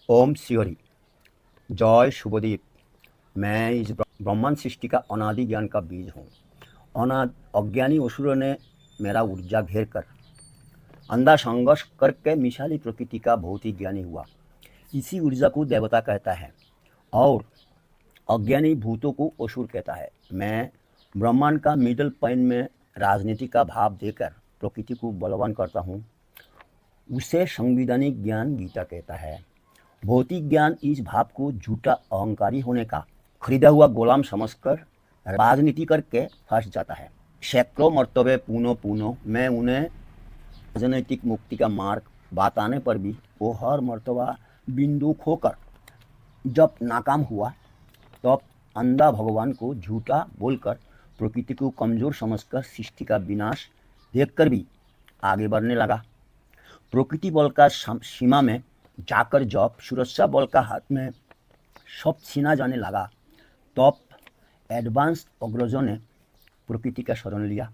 ओम शिवरी। जय शुभदीप। मैं इस ब्रह्मांड सृष्टि का अनादि ज्ञान का बीज हूँ। अज्ञानी असुरों ने मेरा ऊर्जा घेर कर अंधा संघर्ष करके मिसाली प्रकृति का भौतिक ज्ञानी हुआ। इसी ऊर्जा को देवता कहता है और अज्ञानी भूतों को असुर कहता है। मैं ब्रह्मांड का मिडल पॉइंट में राजनीति का भाव देकर प्रकृति को बलवान करता हूँ। उसे संविधानिक ज्ञान गीता कहता है। भौतिक ज्ञान इस भाव को झूठा अहंकारी होने का खरीदा हुआ गुलाम समझकर राजनीति करके फंस जाता है। सैकड़ों मर्तबे पुनः पुनः मैं उन्हें राजनीतिक मुक्ति का मार्ग बताने पर भी वो हर मर्तबा बिंदु खोकर जब नाकाम हुआ तब अंधा भगवान को झूठा बोलकर प्रकृति को कमजोर समझकर सृष्टि का विनाश देखकर भी आगे बढ़ने लगा। प्रकृति बल का सीमा में जाकर जब सुरक्षा बल का हाथ में सब छीना जाने लगा तब एडवांस अग्रजों ने प्रकृति का शरण लिया।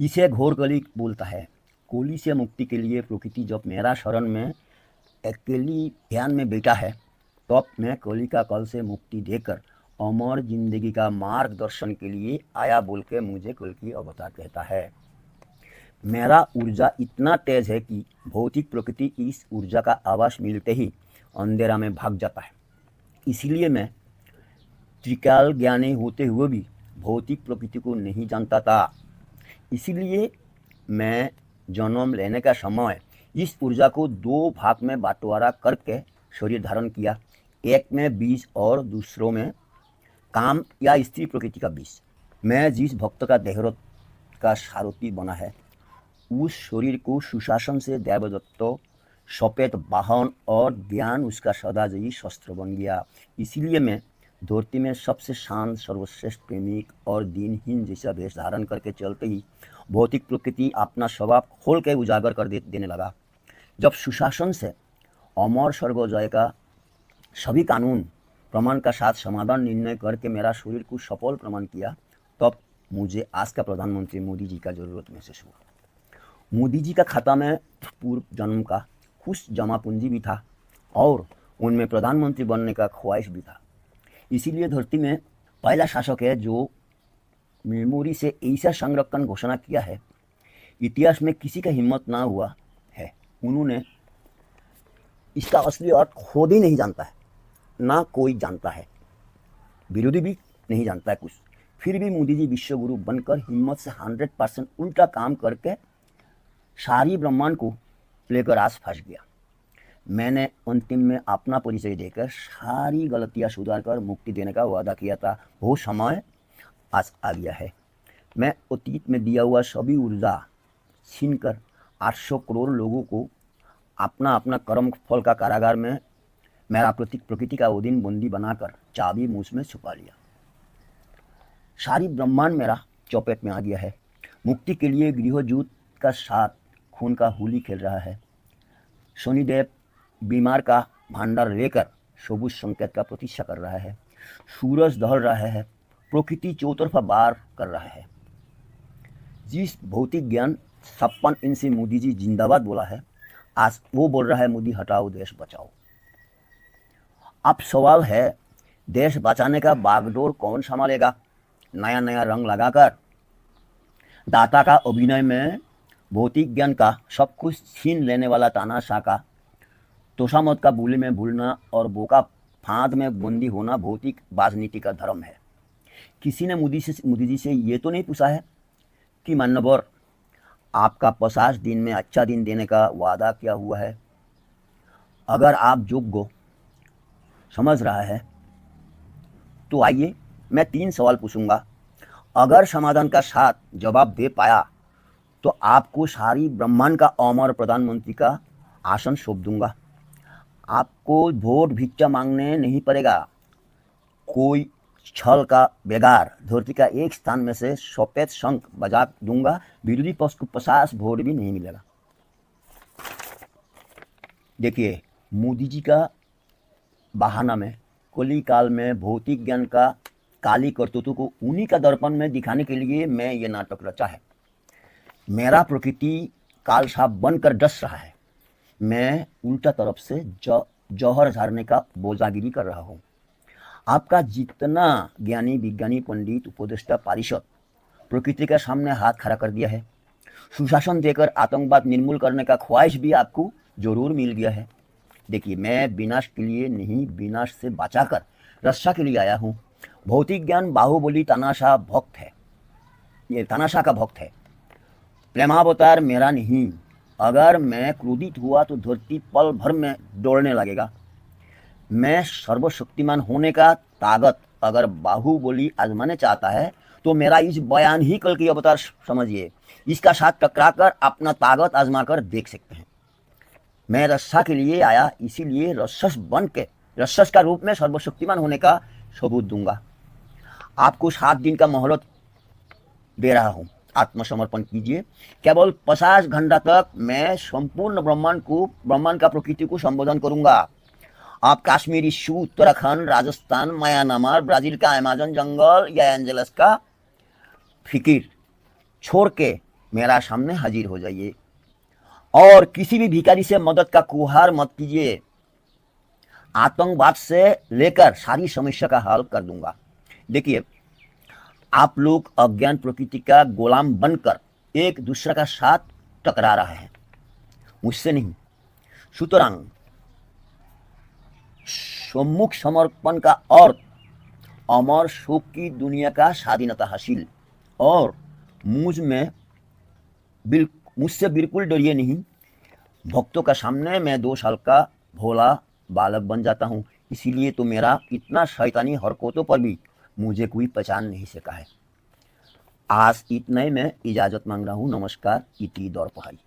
इसे घोर कली बोलता है। कोली से मुक्ति के लिए प्रकृति जब मेरा शरण में अकेली ध्यान में बैठा है तब मैं कली का कल से मुक्ति देकर अमर जिंदगी का मार्गदर्शन के लिए आया बोल के मुझे कल की अवतार कहता है। मेरा ऊर्जा इतना तेज है कि भौतिक प्रकृति इस ऊर्जा का आवाज मिलते ही अंधेरा में भाग जाता है। इसलिए मैं त्रिकाल ज्ञानी होते हुए भी भौतिक प्रकृति को नहीं जानता था। इसलिए मैं जन्म लेने का समय इस ऊर्जा को दो भाग में बंटवारा करके शरीर धारण किया। एक में बीज और दूसरों में काम या स्त्री प्रकृति का बीज। मैं जिस भक्त का देहरत का सारथी बना है उस शरीर को सुशासन से देवदत्त सफेद वाहन और ज्ञान उसका सदाजयी शस्त्र बन गया। इसीलिए मैं धरती में सबसे शांत सर्वश्रेष्ठ प्रेमिक और दीनहीन जैसा वेश धारण करके चलते ही भौतिक प्रकृति अपना स्वभाव खोल के उजागर कर देने लगा। जब सुशासन से अमर स्वर्गोदय का सभी कानून प्रमाण का साथ समाधान निर्णय करके मेरा शरीर को सफल प्रमाण किया तब मुझे आज का प्रधानमंत्री मोदी जी का जरूरत महसूस हुआ। मोदी जी का खाता में पूर्व जन्म का खुश जमा पूंजी भी था और उनमें प्रधानमंत्री बनने का ख्वाहिश भी था। इसीलिए धरती में पहला शासक है जो मेमोरी से ऐसा संरक्षण घोषणा किया है इतिहास में किसी का हिम्मत ना हुआ है। उन्होंने इसका असली अर्थ खुद ही नहीं जानता है, ना कोई जानता है, विरोधी भी नहीं जानता है कुछ। फिर भी मोदी जी विश्वगुरु बनकर हिम्मत से 100% उल्टा काम करके सारी ब्रह्मांड को लेकर आज फंस गया। मैंने अंतिम में अपना परिचय देकर सारी गलतियां सुधार कर मुक्ति देने का वादा किया था। वो समय आज आ गया है। मैं अतीत में दिया हुआ सभी ऊर्जा छीन कर 800 करोड़ लोगों को अपना अपना कर्म फल का कारागार में मेरा प्रकृति का उदिन बंदी बनाकर चाबी मुझ में छुपा लिया। सारी ब्रह्मांड मेरा चौपेट में आ गया है। मुक्ति के लिए गृहजूत का साथ खून का होली खेल रहा है। शनिदेव बीमार का भंडार लेकर सबुज संकेत का प्रतीक्षा कर रहा है। सूरज ढल रहा है। प्रकृति चौतरफा बार कर रहा है। जिस भौतिक ज्ञान 56 इंच से मोदी जी जिंदाबाद बोला है आज वो बोल रहा है मोदी हटाओ देश बचाओ। अब सवाल है देश बचाने का बागडोर कौन संभालेगा। नया नया रंग लगाकर दाता का अभिनय में भौतिक ज्ञान का सब कुछ छीन लेने वाला तानाशाह का तोशामत का बुले में भूलना और बोका फांद में बंदी होना भौतिक राजनीति का धर्म है। किसी ने मोदी जी से ये तो नहीं पूछा है कि मान्यवर आपका 50 दिन में अच्छा दिन देने का वादा क्या हुआ है। अगर आप योग्य समझ रहा है तो आइए मैं 3 सवाल पूछूंगा। अगर समाधान का साथ जवाब दे पाया तो आपको सारी ब्रह्मांड का अमर प्रधानमंत्री का आसन सौंप दूंगा। आपको वोट भिक्षा मांगने नहीं पड़ेगा। कोई छल का बेगार धरती का एक स्थान में से सफेद शंख बजा दूंगा। विरोधी पक्ष को 50 वोट भी नहीं मिलेगा। देखिए मोदी जी का बहाना में कली काल में भौतिक ज्ञान का काली करतूतों को उन्हीं का दर्पण में दिखाने के लिए मैं ये नाटक रचा है। मेरा प्रकृति काल साहब बनकर डस रहा है। मैं उल्टा तरफ से जौहर झाड़ने का बोजागिरी कर रहा हूँ। आपका जितना ज्ञानी विज्ञानी पंडित उपदेष्टा पारिषद प्रकृति के सामने हाथ खड़ा कर दिया है, सुशासन देकर आतंकवाद निर्मूल करने का ख्वाहिश भी आपको जरूर मिल गया है। देखिए, मैं विनाश के लिए नहीं, विनाश से बचाकर रक्षा के लिए आया हूँ। भौतिक ज्ञान बाहुबली तानाशाह भक्त है, ये तानाशाह का भक्त है। प्रेमावतार मेरा नहीं। अगर मैं क्रोधित हुआ तो धरती पल भर में दौड़ने लगेगा। मैं सर्वशक्तिमान होने का ताकत अगर बाहुबली आजमाने चाहता है तो मेरा इस बयान ही कल की अवतार समझिए। इसका साथ टकरा कर अपना ताकत आजमा कर देख सकते हैं। मैं रक्षा के लिए आया, इसीलिए राक्षस बन के राक्षस का रूप में सर्वशक्तिमान होने का सबूत दूंगा। आपको 7 दिन का मोहलत दे रहा हूँ, आत्मसमर्पण कीजिए। केवल 50 घंटा तक मैं संपूर्ण ब्रह्मांड का प्रकृति को संबोधन करूंगा। आप Kashmir issue, Uttarakhand, Rajasthan, Myanmar, Brazil का अमेज़न जंगल या एंजल्स का फिकिर छोड़ के मेरा सामने हाजिर हो जाइए और किसी भी भिखारी से मदद का गुहार मत कीजिए। आतंकवाद से लेकर सारी समस्या का हल कर दूंगा। देखिए, आप लोग अज्ञान प्रकृति का गुलाम बनकर एक दूसरे का साथ टकरा रहे हैं, मुझसे नहीं। सुतरां सम्मुख समर्पण का अर्थ अमर सुख की दुनिया का स्वाधीनता हासिल, और मुझसे बिल्कुल डरिए नहीं। भक्तों का सामने मैं 2 साल का भोला बालक बन जाता हूँ, इसीलिए तो मेरा इतना शैतानी हरकतों पर भी मुझे कोई पहचान नहीं सका है। आज इतना ही मैं इजाज़त मांग रहा हूँ। नमस्कार। इति दौर पहाड़ी।